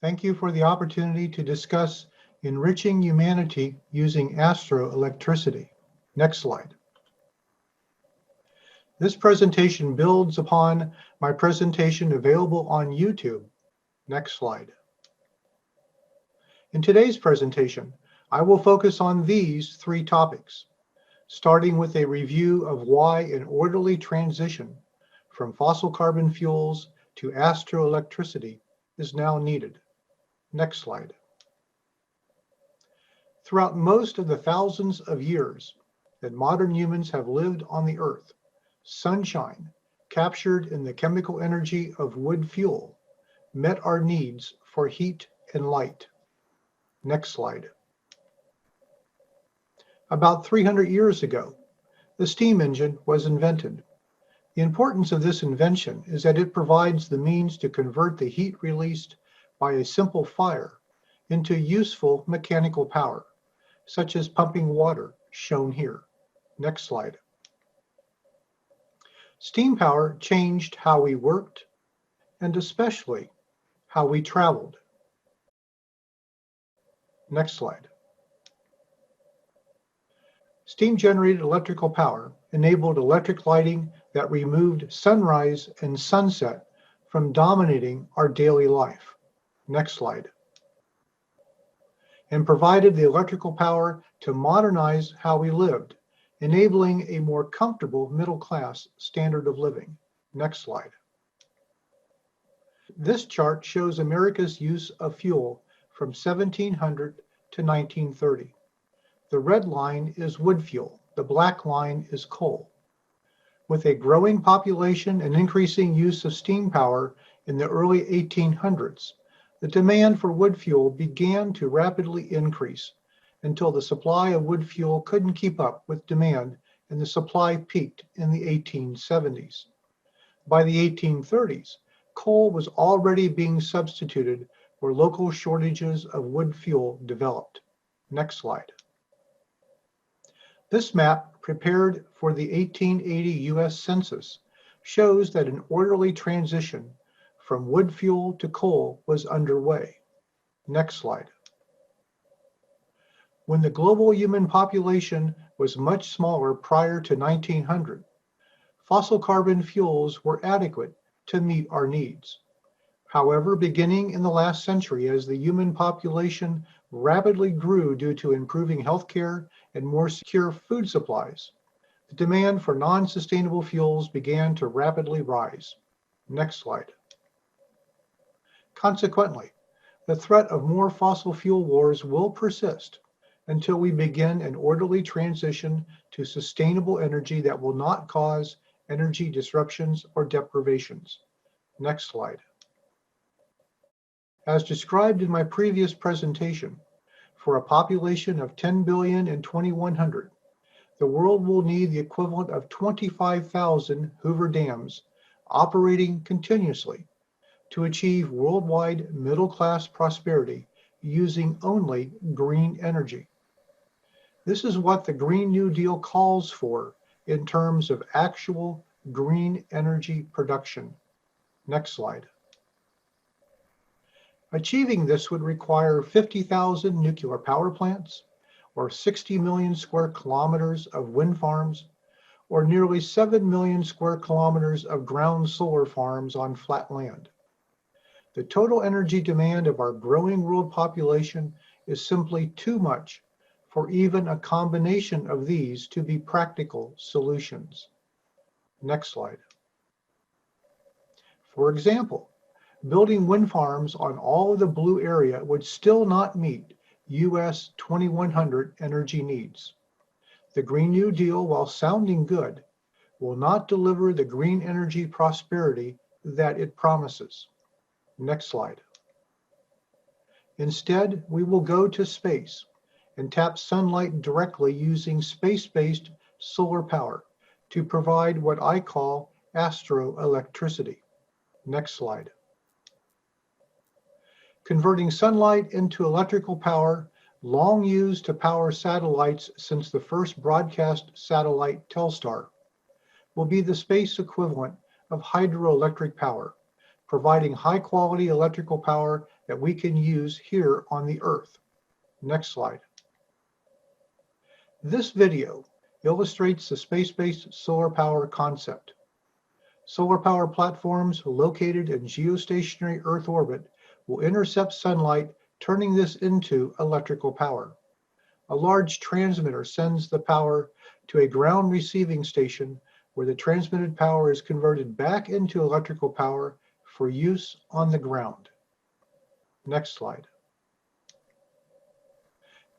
Thank you for the opportunity to discuss enriching humanity using astroelectricity. Next slide. This presentation builds upon my presentation available on YouTube. Next slide. In today's presentation, I will focus on these three topics, starting with a review of why an orderly transition from fossil carbon fuels to astroelectricity is now needed. Next slide. Throughout most of the thousands of years that modern humans have lived on the Earth, sunshine, captured in the chemical energy of wood fuel, met our needs for heat and light. Next slide. About 300 years ago, the steam engine was invented. The importance of this invention is that it provides the means to convert the heat released by a simple fire into useful mechanical power, such as pumping water, shown here. Next slide. Steam power changed how we worked and especially how we traveled. Next slide. Steam-generated electrical power enabled electric lighting that removed sunrise and sunset from dominating our daily life. Next slide. And provided the electrical power to modernize how we lived, enabling a more comfortable middle-class standard of living. Next slide. This chart shows America's use of fuel from 1700 to 1930. The red line is wood fuel. The black line is coal. With a growing population and increasing use of steam power in the early 1800s, the demand for wood fuel began to rapidly increase until the supply of wood fuel couldn't keep up with demand and the supply peaked in the 1870s. By the 1830s, coal was already being substituted where local shortages of wood fuel developed. Next slide. This map, prepared for the 1880 US Census, shows that an orderly transition from wood fuel to coal was underway. Next slide. When the global human population was much smaller prior to 1900, fossil carbon fuels were adequate to meet our needs. However, beginning in the last century, as the human population rapidly grew due to improving healthcare and more secure food supplies, the demand for non-sustainable fuels began to rapidly rise. Next slide. Consequently, the threat of more fossil fuel wars will persist until we begin an orderly transition to sustainable energy that will not cause energy disruptions or deprivations. Next slide. As described in my previous presentation, for a population of 10 billion in 2100, the world will need the equivalent of 25,000 Hoover dams operating continuously to achieve worldwide middle-class prosperity using only green energy. This is what the Green New Deal calls for in terms of actual green energy production. Next slide. Achieving this would require 50,000 nuclear power plants, or 60 million square kilometers of wind farms, or nearly 7 million square kilometers of ground solar farms on flat land. The total energy demand of our growing world population is simply too much for even a combination of these to be practical solutions. Next slide. For example, building wind farms on all of the blue area would still not meet US 2100 energy needs. The Green New Deal, while sounding good, will not deliver the green energy prosperity that it promises. Next slide. Instead, we will go to space and tap sunlight directly using space-based solar power to provide what I call astroelectricity. Next slide. Converting sunlight into electrical power, long used to power satellites since the first broadcast satellite Telstar, will be the space equivalent of hydroelectric power, providing high-quality electrical power that we can use here on the Earth. Next slide. This video illustrates the space-based solar power concept. Solar power platforms located in geostationary Earth orbit will intercept sunlight, turning this into electrical power. A large transmitter sends the power to a ground receiving station where the transmitted power is converted back into electrical power for use on the ground. Next slide.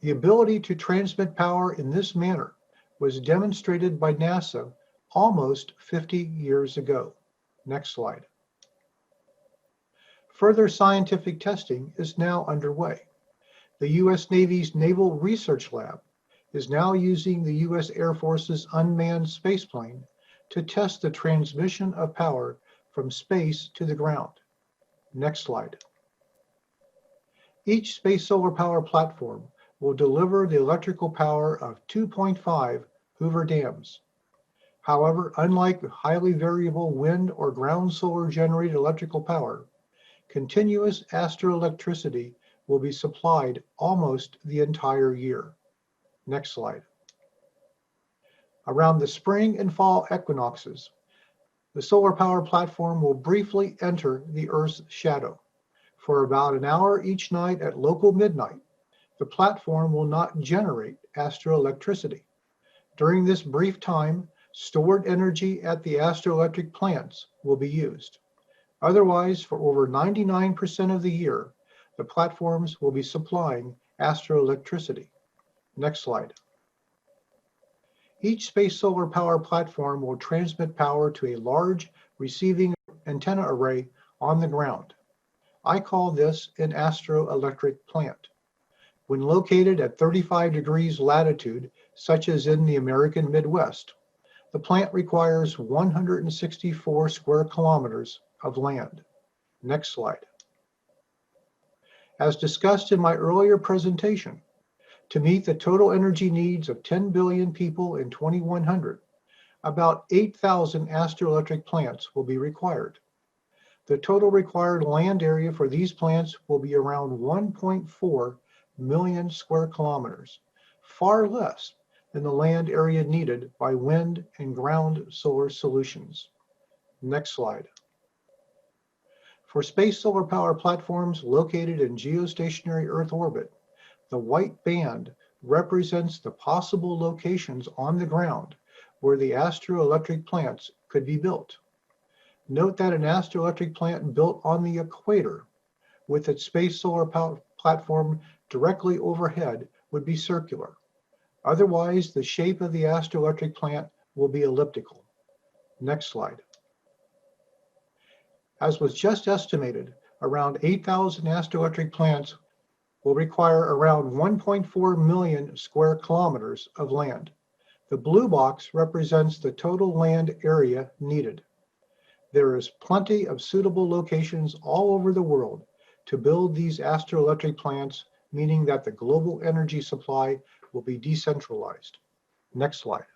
The ability to transmit power in this manner was demonstrated by NASA almost 50 years ago. Next slide. Further scientific testing is now underway. The U.S. Navy's Naval Research Lab is now using the U.S. Air Force's unmanned spaceplane to test the transmission of power from space to the ground. Next slide. Each space solar power platform will deliver the electrical power of 2.5 Hoover dams. However, unlike highly variable wind or ground solar generated electrical power, continuous astroelectricity will be supplied almost the entire year. Next slide. Around the spring and fall equinoxes, the solar power platform will briefly enter the Earth's shadow. For about an hour each night at local midnight, the platform will not generate astroelectricity. During this brief time, stored energy at the astroelectric plants will be used. Otherwise, for over 99% of the year, the platforms will be supplying astroelectricity. Next slide. Each space solar power platform will transmit power to a large receiving antenna array on the ground. I call this an astroelectric plant. When located at 35 degrees latitude, such as in the American Midwest, the plant requires 164 square kilometers of land. Next slide. As discussed in my earlier presentation, to meet the total energy needs of 10 billion people in 2100, about 8,000 astroelectric plants will be required. The total required land area for these plants will be around 1.4 million square kilometers, far less than the land area needed by wind and ground solar solutions. Next slide. For space solar power platforms located in geostationary Earth orbit, the white band represents the possible locations on the ground where the astroelectric plants could be built. Note that an astroelectric plant built on the equator with its space solar power platform directly overhead would be circular. Otherwise, the shape of the astroelectric plant will be elliptical. Next slide. As was just estimated, around 8,000 astroelectric plants will require around 1.4 million square kilometers of land. The blue box represents the total land area needed. There is plenty of suitable locations all over the world to build these astroelectric plants, meaning that the global energy supply will be decentralized. Next slide.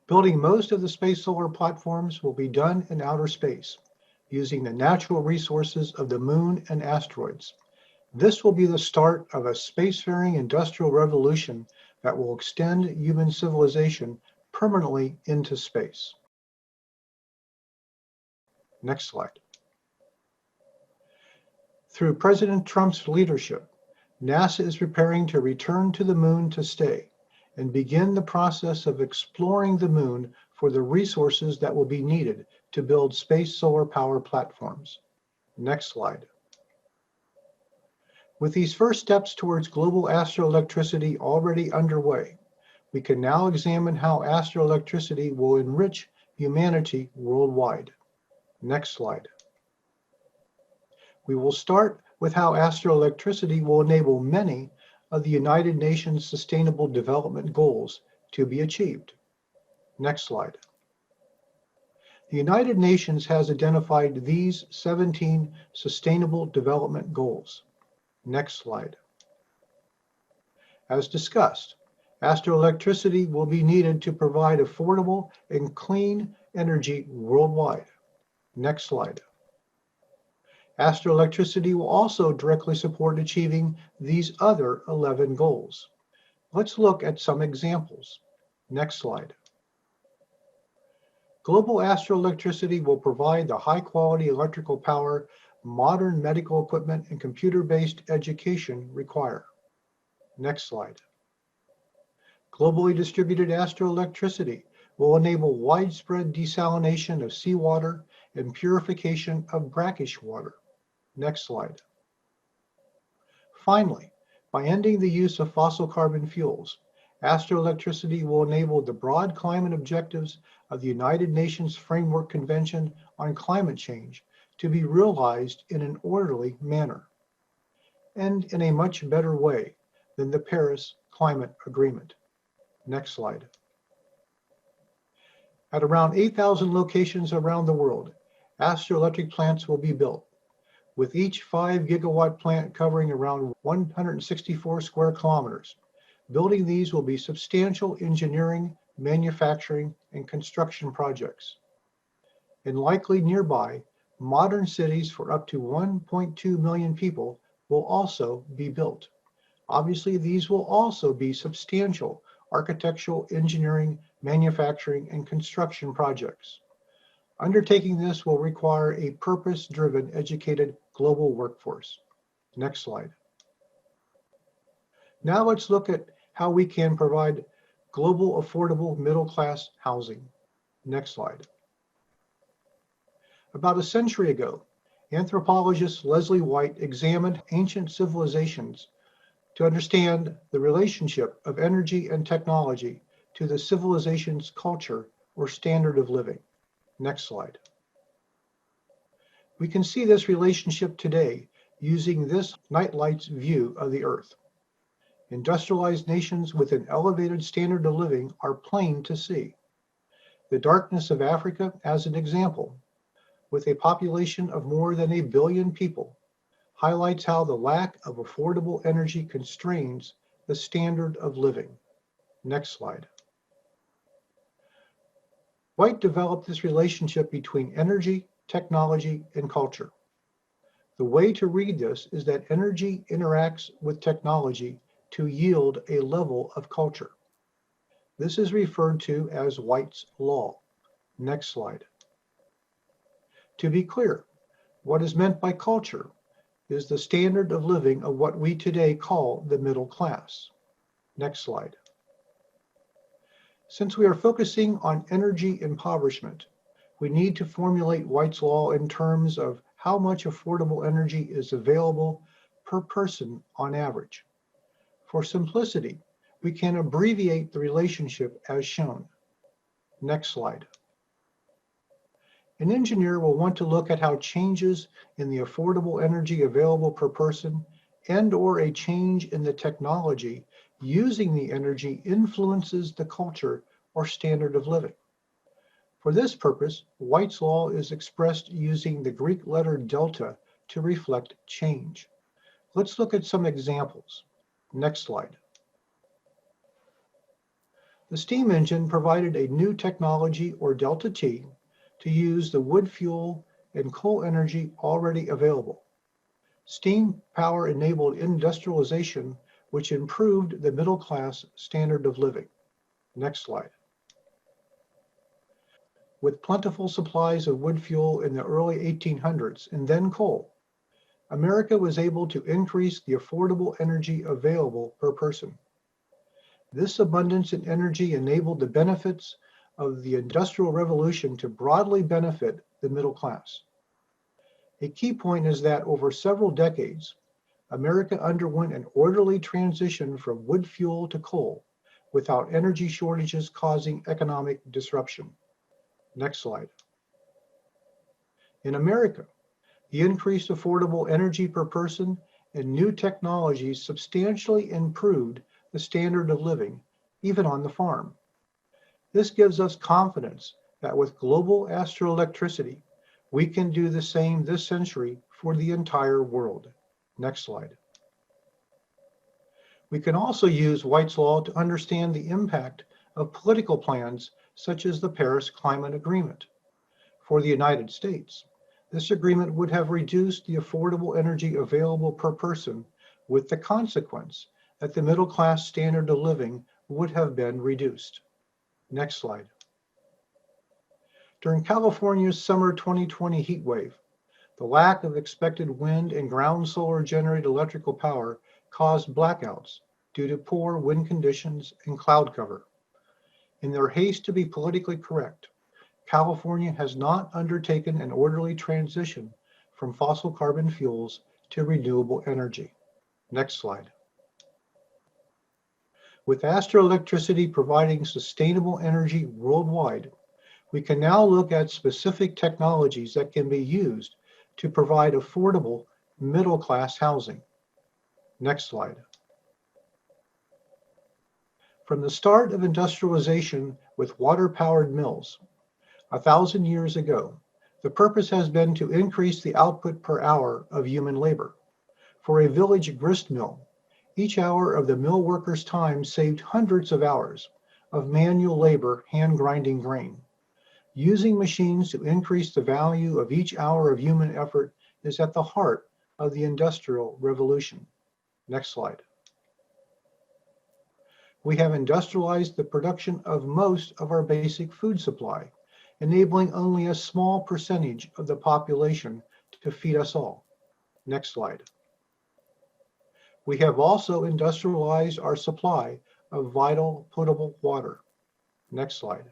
Building most of the space solar platforms will be done in outer space, using the natural resources of the moon and asteroids. This will be the start of a spacefaring industrial revolution that will extend human civilization permanently into space. Next slide. Through President Trump's leadership, NASA is preparing to return to the moon to stay and begin the process of exploring the moon for the resources that will be needed to build space solar power platforms. Next slide. With these first steps towards global astroelectricity already underway, we can now examine how astroelectricity will enrich humanity worldwide. Next slide. We will start with how astroelectricity will enable many of the United Nations Sustainable Development Goals to be achieved. Next slide. The United Nations has identified these 17 Sustainable Development Goals. Next slide. As discussed, astroelectricity will be needed to provide affordable and clean energy worldwide. Next slide. Astroelectricity will also directly support achieving these other 11 goals. Let's look at some examples. Next slide. Global astroelectricity will provide the high-quality electrical power modern medical equipment and computer-based education require. Next slide. Globally distributed astroelectricity will enable widespread desalination of seawater and purification of brackish water. Next slide. Finally, by ending the use of fossil carbon fuels, astroelectricity will enable the broad climate objectives of the United Nations Framework Convention on Climate Change to be realized in an orderly manner and in a much better way than the Paris Climate Agreement. Next slide. At around 8,000 locations around the world, astroelectric plants will be built, with each 5 gigawatt plant covering around 164 square kilometers. Building these will be substantial engineering, manufacturing, and construction projects. And likely nearby, modern cities for up to 1.2 million people will also be built. Obviously, these will also be substantial architectural, engineering, manufacturing, and construction projects. Undertaking this will require a purpose-driven, educated global workforce. Next slide. Now let's look at how we can provide global affordable middle-class housing. Next slide. About a century ago, anthropologist Leslie White examined ancient civilizations to understand the relationship of energy and technology to the civilization's culture or standard of living. Next slide. We can see this relationship today using this nightlight's view of the Earth. Industrialized nations with an elevated standard of living are plain to see. The darkness of Africa, as an example, with a population of more than 1 billion people, highlights how the lack of affordable energy constrains the standard of living. Next slide. White developed this relationship between energy, technology, and culture. The way to read this is that energy interacts with technology to yield a level of culture. This is referred to as White's law. Next slide. To be clear, what is meant by culture is the standard of living of what we today call the middle class. Next slide. Since we are focusing on energy impoverishment, we need to formulate White's law in terms of how much affordable energy is available per person on average. For simplicity, we can abbreviate the relationship as shown. Next slide. An engineer will want to look at how changes in the affordable energy available per person and/or a change in the technology using the energy influences the culture or standard of living. For this purpose, White's law is expressed using the Greek letter delta to reflect change. Let's look at some examples. Next slide. The steam engine provided a new technology, or delta T, to use the wood fuel and coal energy already available. Steam power enabled industrialization, which improved the middle class standard of living. Next slide. With plentiful supplies of wood fuel in the early 1800s and then coal, America was able to increase the affordable energy available per person. This abundance in energy enabled the benefits of the Industrial Revolution to broadly benefit the middle class. A key point is that over several decades, America underwent an orderly transition from wood fuel to coal without energy shortages causing economic disruption. Next slide. In America, the increased affordable energy per person and new technologies substantially improved the standard of living, even on the farm. This gives us confidence that with global astroelectricity, we can do the same this century for the entire world. Next slide. We can also use White's law to understand the impact of political plans such as the Paris Climate Agreement. For the United States, This agreement would have reduced the affordable energy available per person, with the consequence that the middle class standard of living would have been reduced. Next slide. During California's summer 2020 heat wave, the lack of expected wind and ground solar generated electrical power caused blackouts due to poor wind conditions and cloud cover. In their haste to be politically correct, California has not undertaken an orderly transition from fossil carbon fuels to renewable energy. Next slide. With Astroelectricity providing sustainable energy worldwide, we can now look at specific technologies that can be used to provide affordable middle-class housing. Next slide. From the start of industrialization with water-powered mills, 1,000 years ago, the purpose has been to increase the output per hour of human labor. For a village grist mill, each hour of the mill worker's time saved hundreds of hours of manual labor hand grinding grain. Using machines to increase the value of each hour of human effort is at the heart of the Industrial Revolution. Next slide. We have industrialized the production of most of our basic food supply, enabling only a small percentage of the population to feed us all. Next slide. We have also industrialized our supply of vital potable water. Next slide.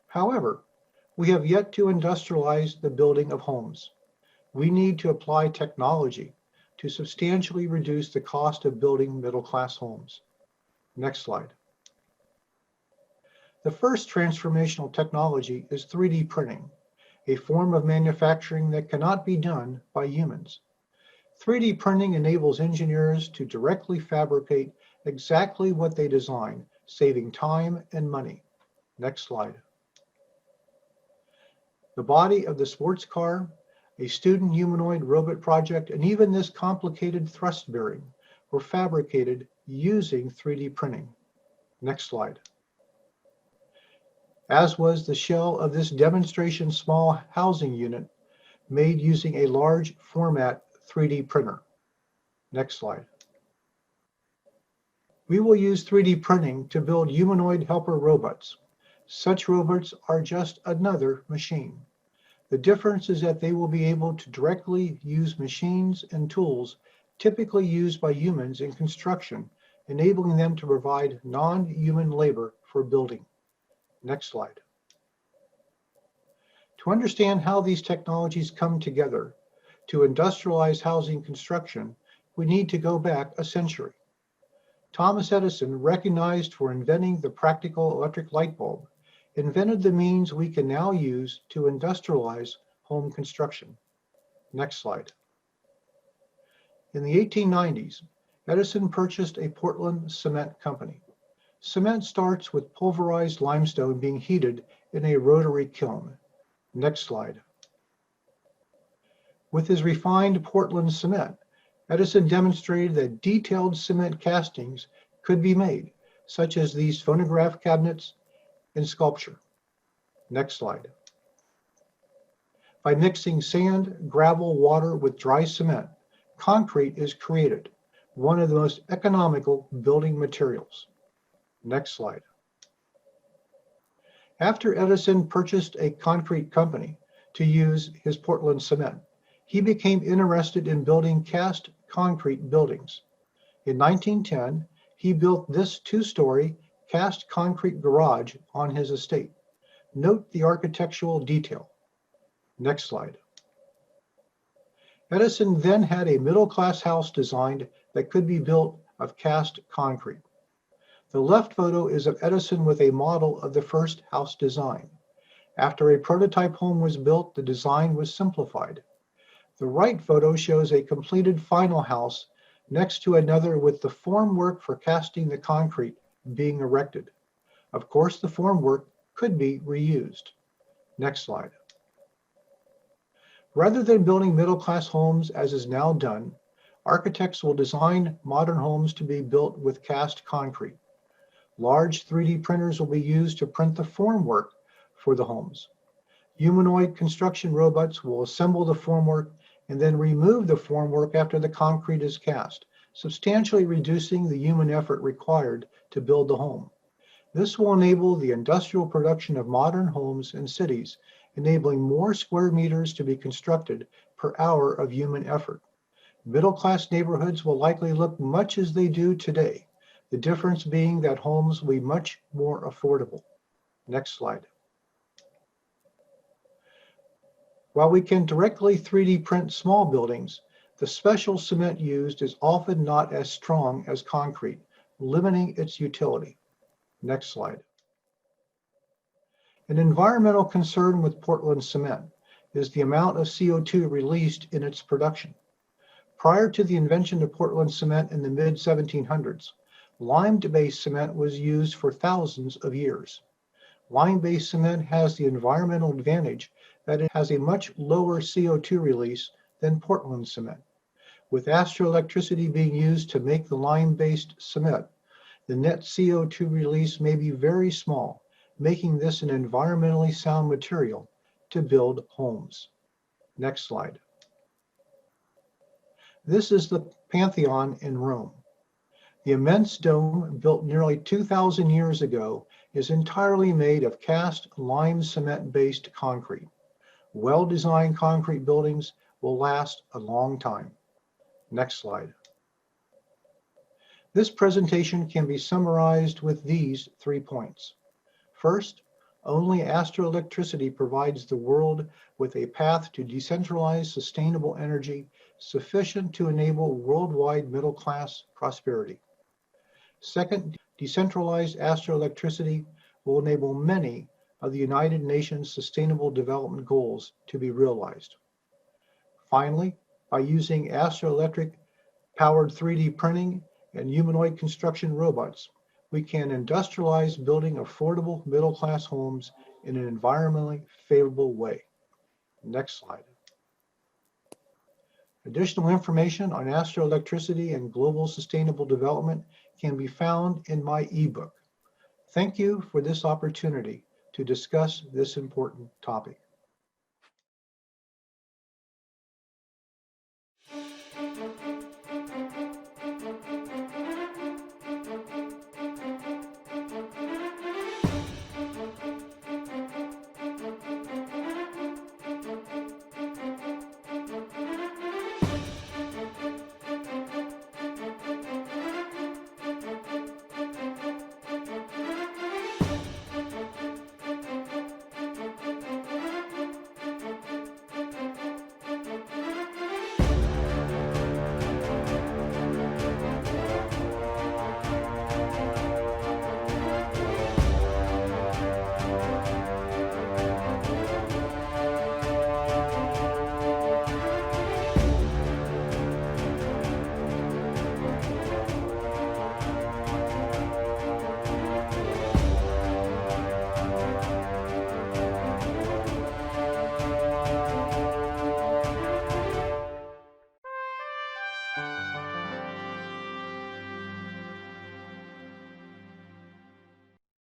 However, we have yet to industrialize the building of homes. We need to apply technology to substantially reduce the cost of building middle-class homes. Next slide. The first transformational technology is 3D printing, a form of manufacturing that cannot be done by humans. 3D printing enables engineers to directly fabricate exactly what they design, saving time and money. Next slide. The body of the sports car, a student humanoid robot project, and even this complicated thrust bearing were fabricated using 3D printing. Next slide. As was the shell of this demonstration small housing unit made using a large format 3D printer. Next slide. We will use 3D printing to build humanoid helper robots. Such robots are just another machine. The difference is that they will be able to directly use machines and tools typically used by humans in construction, enabling them to provide non-human labor for building. Next slide. To understand how these technologies come together to industrialize housing construction, we need to go back a century. Thomas Edison, recognized for inventing the practical electric light bulb, invented the means we can now use to industrialize home construction. Next slide. In the 1890s, Edison purchased a Portland cement company. Cement starts with pulverized limestone being heated in a rotary kiln. Next slide. With his refined Portland cement, Edison demonstrated that detailed cement castings could be made, such as these phonograph cabinets and sculpture. Next slide. By mixing sand, gravel, water with dry cement, concrete is created, one of the most economical building materials. Next slide. After Edison purchased a concrete company to use his Portland cement, he became interested in building cast concrete buildings. In 1910, he built this 2-story cast concrete garage on his estate. Note the architectural detail. Next slide. Edison then had a middle-class house designed that could be built of cast concrete. The left photo is of Edison with a model of the first house design. After a prototype home was built, the design was simplified. The right photo shows a completed final house next to another with the formwork for casting the concrete being erected. Of course, the formwork could be reused. Next slide. Rather than building middle-class homes as is now done, architects will design modern homes to be built with cast concrete. Large 3D printers will be used to print the formwork for the homes. Humanoid construction robots will assemble the formwork and then remove the formwork after the concrete is cast, substantially reducing the human effort required to build the home. This will enable the industrial production of modern homes and cities, enabling more square meters to be constructed per hour of human effort. Middle-class neighborhoods will likely look much as they do today, the difference being that homes will be much more affordable. Next slide. While we can directly 3D print small buildings, the special cement used is often not as strong as concrete, limiting its utility. Next slide. An environmental concern with Portland cement is the amount of CO2 released in its production. Prior to the invention of Portland cement in the mid-1700s, lime-based cement was used for thousands of years. Lime-based cement has the environmental advantage that it has a much lower CO2 release than Portland cement. With astroelectricity being used to make the lime-based cement, the net CO2 release may be very small, making this an environmentally sound material to build homes. Next slide. This is the Pantheon in Rome. The immense dome, built nearly 2,000 years ago, is entirely made of cast lime cement-based concrete. Well-designed concrete buildings will last a long time. Next slide. This presentation can be summarized with these 3 points. First, only astroelectricity provides the world with a path to decentralized sustainable energy sufficient to enable worldwide middle-class prosperity. Second, decentralized astroelectricity will enable many of the United Nations Sustainable Development Goals to be realized. Finally, by using astroelectric-powered 3D printing and humanoid construction robots, we can industrialize building affordable middle-class homes in an environmentally favorable way. Next slide. Additional information on astroelectricity and global sustainable development can be found in my ebook. Thank you for this opportunity to discuss this important topic.